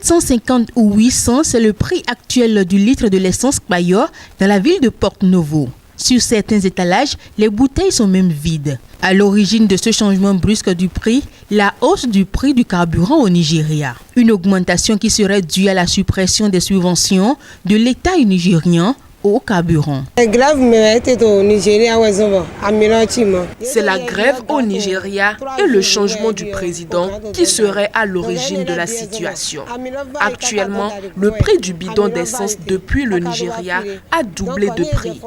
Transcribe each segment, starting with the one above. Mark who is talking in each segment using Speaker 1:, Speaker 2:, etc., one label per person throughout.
Speaker 1: 750 ou 800, c'est le prix actuel du litre de l'essence Kpayor dans la ville de Porto-Novo. Sur certains étalages, les bouteilles sont même vides. À l'origine de ce changement brusque du prix, la hausse du prix du carburant au Nigeria. Une augmentation qui serait due à la suppression des subventions de l'État nigérian au carburant.
Speaker 2: C'est la grève au Nigeria et le changement du président qui serait à l'origine de la situation. Actuellement, le prix du bidon d'essence depuis le Nigeria a doublé de prix.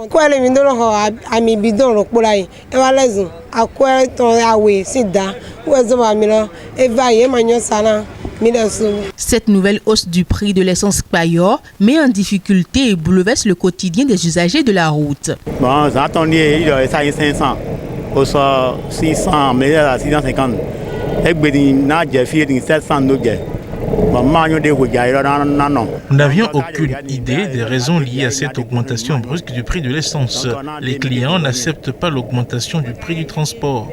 Speaker 1: Cette nouvelle hausse du prix de l'essence Kpayor met en difficulté et bouleverse le quotidien des usagers de la route.
Speaker 3: Bon, j'attendais 500, 600, mais 650.
Speaker 4: Nous n'avions aucune idée des raisons liées à cette augmentation brusque du prix de l'essence. Les clients n'acceptent pas l'augmentation du prix du transport.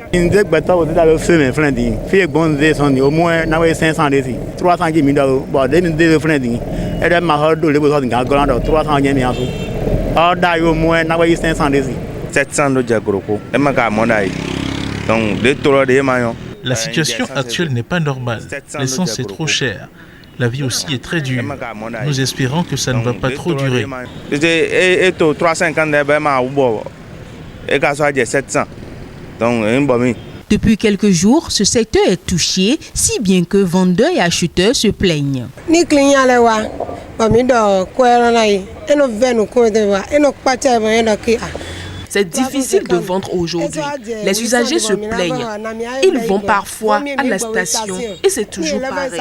Speaker 4: La situation actuelle n'est pas normale. L'essence est trop chère. La vie aussi est très dure. Nous espérons que ça ne va pas trop durer.
Speaker 1: Depuis quelques jours, ce secteur est touché, si bien que vendeurs et acheteurs se plaignent.
Speaker 5: C'est difficile de vendre aujourd'hui. Les usagers se plaignent. Ils vont parfois à la station et c'est toujours pareil.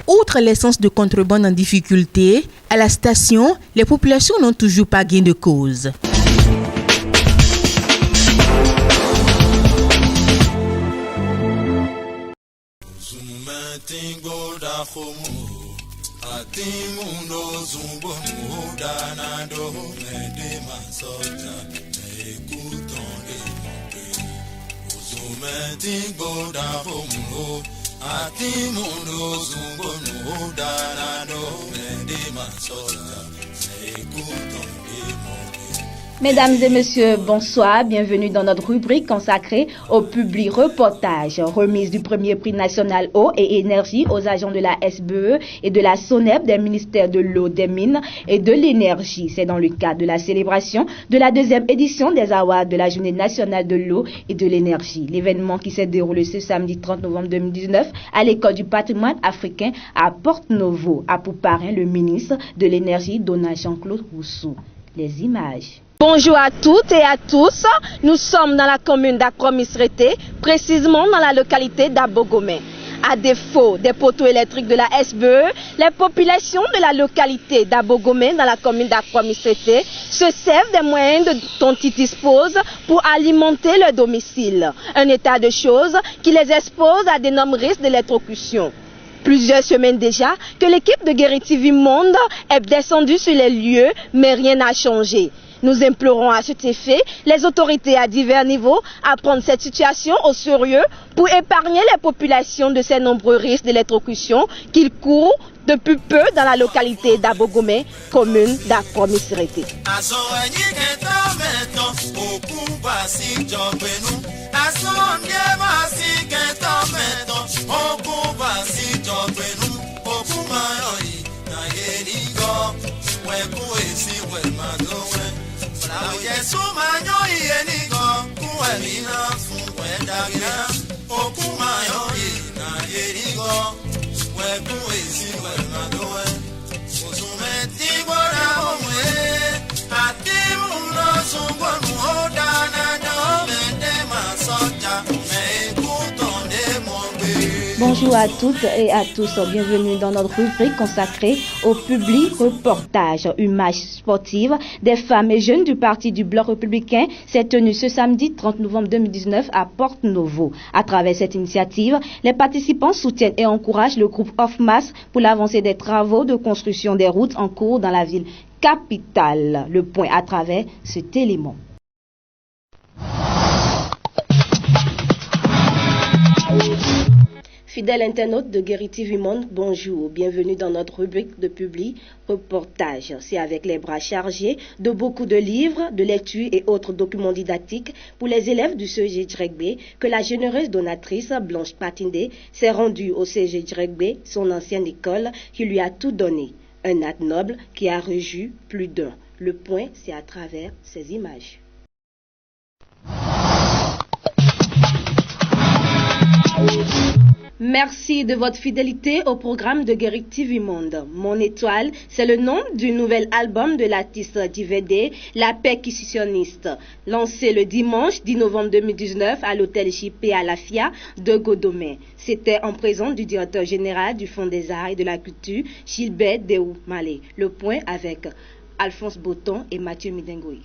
Speaker 1: Outre l'essence de contrebande en difficulté, à la station, les populations n'ont toujours pas gain de cause.
Speaker 6: Mesdames et messieurs, bonsoir. Bienvenue dans notre rubrique consacrée au public reportage. Remise du premier prix national eau et énergie aux agents de la SBE et de la SONEP des ministères de l'eau, des mines et de l'énergie. C'est dans le cadre de la célébration de la deuxième édition des Awards de la Journée nationale de l'eau et de l'énergie. L'événement qui s'est déroulé ce samedi 30 novembre 2019 à l'école du patrimoine africain à Porto-Novo, a pour parrain le ministre de l'énergie, Donald Jean-Claude Rousseau. Les images.
Speaker 7: Bonjour à toutes et à tous. Nous sommes dans la commune d'Akromisrété, précisément dans la localité d'Abogomé. À défaut des poteaux électriques de la SBE, les populations de la localité d'Abogomé dans la commune d'Akromisrété se servent des moyens dont ils disposent pour alimenter leur domicile. Un état de choses qui les expose à d'énormes risques d'électrocution. Plusieurs semaines déjà que l'équipe de Guéri TV Monde est descendue sur les lieux, mais rien n'a changé. Nous implorons à cet effet les autorités à divers niveaux à prendre cette situation au sérieux pour épargner les populations de ces nombreux risques d'électrocution qu'ils courent depuis peu dans la localité d'Abogomé, commune d'Akromisrété.
Speaker 6: Bonjour à toutes et à tous, bienvenue dans notre rubrique consacrée au public reportage. Une marche sportive des femmes et jeunes du Parti du Bloc républicain s'est tenue ce samedi 30 novembre 2019 à Porto-Novo. À travers cette initiative, les participants soutiennent et encouragent le groupe OFMAS pour l'avancée des travaux de construction des routes en cours dans la ville capitale. Le point à travers cet élément.
Speaker 7: Fidèles internautes de Guéri TV Monde, bonjour. Bienvenue dans notre rubrique de Publi Reportage. C'est avec les bras chargés de beaucoup de livres, de lectures et autres documents didactiques pour les élèves du CGY que la généreuse donatrice Blanche Patindé s'est rendue au CGY, son ancienne école, qui lui a tout donné. Un acte noble qui a rejoui plus d'un. Le point, c'est à travers ces images. Merci de votre fidélité au programme de Guéri TV Monde. Mon étoile, c'est le nom du nouvel album de l'artiste d'IVD, La Percussionniste, lancé le dimanche 10 novembre 2019 à l'hôtel JP à la FIA de Godomé. C'était en présence du directeur général du Fonds des Arts et de la Culture, Gilbert Deou Malé. Le point avec Alphonse Boton et Mathieu Midengoui.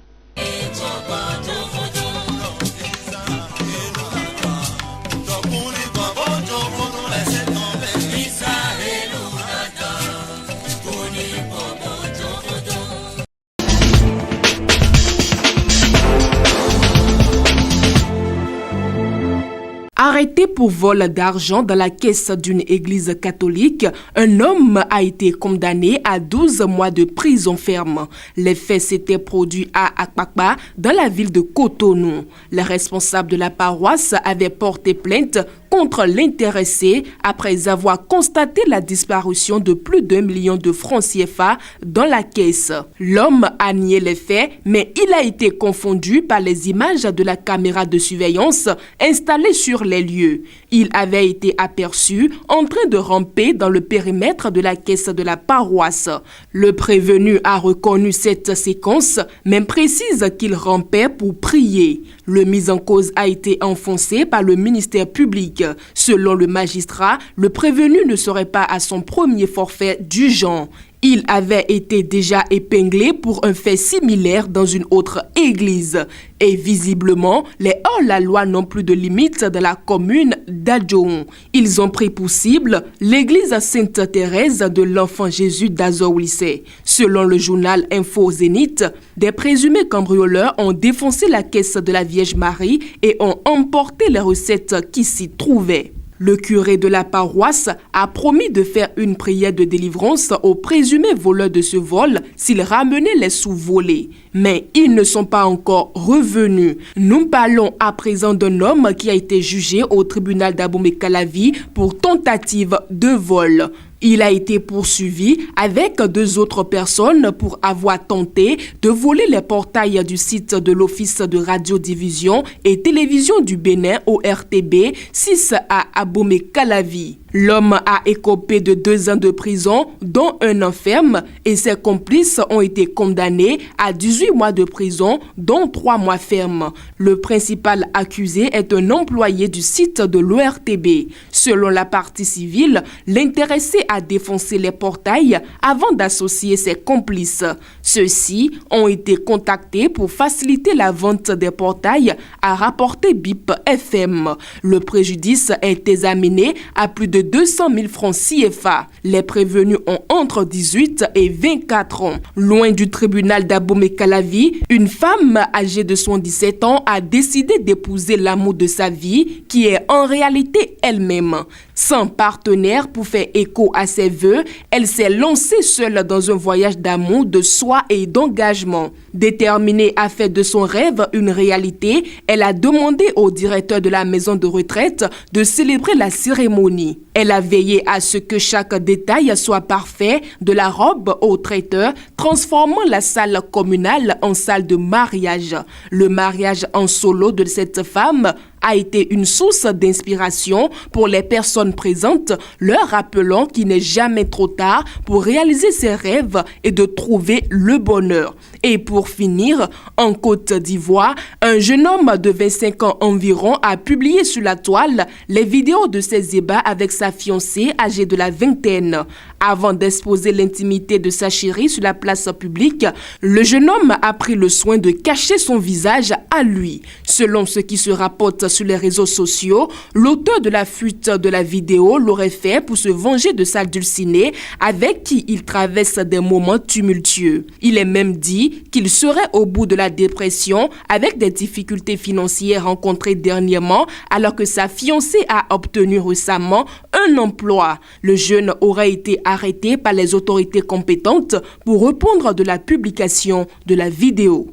Speaker 2: Arrêté pour vol d'argent dans la caisse d'une église catholique, un homme a été condamné à 12 mois de prison ferme. Les faits s'étaient produits à Akpakpa, dans la ville de Cotonou. Les responsables de la paroisse avaient porté plainte contre l'intéressé après avoir constaté la disparition de plus d'1 million de francs CFA dans la caisse. L'homme a nié les faits, mais il a été confondu par les images de la caméra de surveillance installée sur les lieux. Il avait été aperçu en train de ramper dans le périmètre de la caisse de la paroisse. Le prévenu a reconnu cette séquence, mais précise qu'il rampait pour prier. Le mis en cause a été enfoncé par le ministère public. Selon le magistrat, le prévenu ne serait pas à son premier forfait du genre. Il avait été déjà épinglé pour un fait similaire dans une autre église. Et visiblement, les hors-la-loi n'ont plus de limite dans la commune d'Adjoun. Ils ont pris pour cible l'église Sainte-Thérèse de l'Enfant Jésus d'Azoulissé. Selon le journal Info Zénith, des présumés cambrioleurs ont défoncé la caisse de la Vierge Marie et ont emporté les recettes qui s'y trouvaient. Le curé de la paroisse a promis de faire une prière de délivrance aux présumés voleurs de ce vol s'ils ramenaient les sous volés. Mais ils ne sont pas encore revenus. Nous parlons à présent d'un homme qui a été jugé au tribunal d'Abomey-Calavi pour tentative de vol. Il a été poursuivi avec 2 autres personnes pour avoir tenté de voler les portails du site de l'Office de radiodiffusion et télévision du Bénin au RTB 6 à Abomey-Calavi. L'homme a écopé de 2 ans de prison, dont 1 an ferme, et ses complices ont été condamnés à 18 mois de prison, dont 3 mois ferme. Le principal accusé est un employé du site de l'ORTB. Selon la partie civile, l'intéressé a défoncé les portails avant d'associer ses complices. Ceux-ci ont été contactés pour faciliter la vente des portails, a rapporté BIP FM. Le préjudice est examiné à plus de 200 000 francs CFA. Les prévenus ont entre 18 et 24 ans. Loin du tribunal d'Abomey-Calavi, une femme âgée de 77 ans a décidé d'épouser l'amour de sa vie, qui est en réalité elle-même. Sans partenaire pour faire écho à ses vœux, elle s'est lancée seule dans un voyage d'amour, de soi et d'engagement. Déterminée à faire de son rêve une réalité, elle a demandé au directeur de la maison de retraite de célébrer la cérémonie. Elle a veillé à ce que chaque détail soit parfait, de la robe au traiteur, transformant la salle communale en salle de mariage. Le mariage en solo de cette femme a été une source d'inspiration pour les personnes présentes, leur rappelant qu'il n'est jamais trop tard pour réaliser ses rêves et de trouver le bonheur. Et pour finir, en Côte d'Ivoire, un jeune homme de 25 ans environ a publié sur la toile les vidéos de ses ébats avec sa fiancée âgée de la vingtaine. Avant d'exposer l'intimité de sa chérie sur la place publique, le jeune homme a pris le soin de cacher son visage à lui. Selon ce qui se rapporte sur les réseaux sociaux, l'auteur de la fuite de la vidéo l'aurait fait pour se venger de sa dulcinée avec qui il traverse des moments tumultueux. Il est même dit qu'il serait au bout de la dépression avec des difficultés financières rencontrées dernièrement alors que sa fiancée a obtenu récemment un emploi. Le jeune aurait été arrêté par les autorités compétentes pour répondre de la publication de la vidéo.